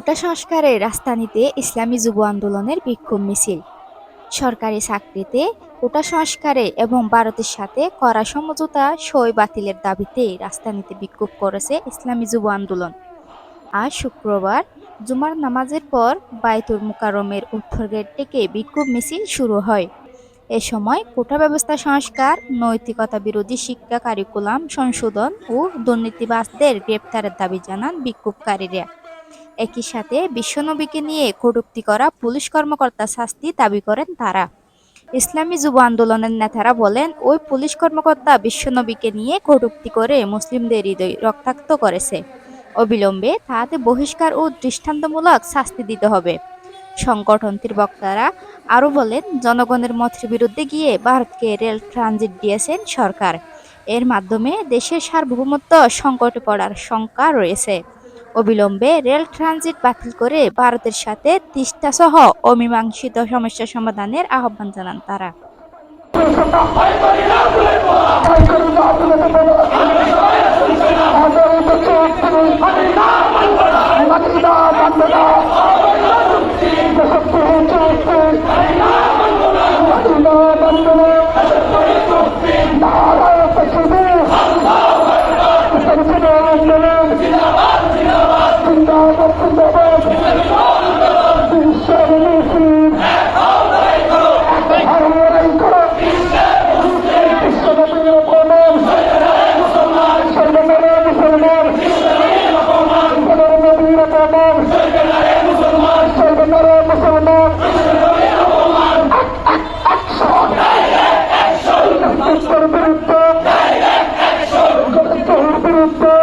কোটা সংস্কারের রাজধানীতে ইসলামী যুব আন্দোলনের বিক্ষোভ মিছিল। সরকারি চাকরিতে কোটা সংস্কারে এবং ভারতের সাথে করা সমঝোতা সই বাতিলের দাবিতে রাজধানীতে বিক্ষোভ করেছে ইসলামী যুব আন্দোলন। আজ শুক্রবার জুমার নামাজের পর বায়তুল মুকাররমের উত্তর গেট থেকে বিক্ষোভ মিছিল শুরু হয়। এ সময় কোটা ব্যবস্থা সংস্কার, নৈতিকতা বিরোধী শিক্ষা কারিকুলাম সংশোধন ও দুর্নীতিবাজদের গ্রেপ্তারের দাবি জানান বিক্ষোভকারীরা। একই সাথে বিশ্বনবীকে নিয়ে কটূক্তি করা পুলিশ কর্মকর্তার শাস্তি দাবি করেন তারা। ইসলামী যুব আন্দোলনের নেতারা বলেন, ওই পুলিশ কর্মকর্তা বিশ্বনবীকে নিয়ে কটূক্তি করে মুসলিমদের হৃদয় রক্তাক্ত করেছে। অবিলম্বে তাহাতে বহিষ্কার ও দৃষ্টান্তমূলক শাস্তি দিতে হবে। সংগঠনটির বক্তারা আরও বলেন, জনগণের মতের বিরুদ্ধে গিয়ে ভারতকে রেল ট্রানজিট দিয়েছেন সরকার। এর মাধ্যমে দেশের সার্বভৌমত্ব সংকটে পড়ার শঙ্কা রয়েছে। অবিলম্বে রেল ট্রানজিট বাতিল করে ভারতের সাথে তিস্তাসহ অমীমাংসিত সমস্যা সমাধানের আহ্বান জানান তারা। বিরুদ্ধে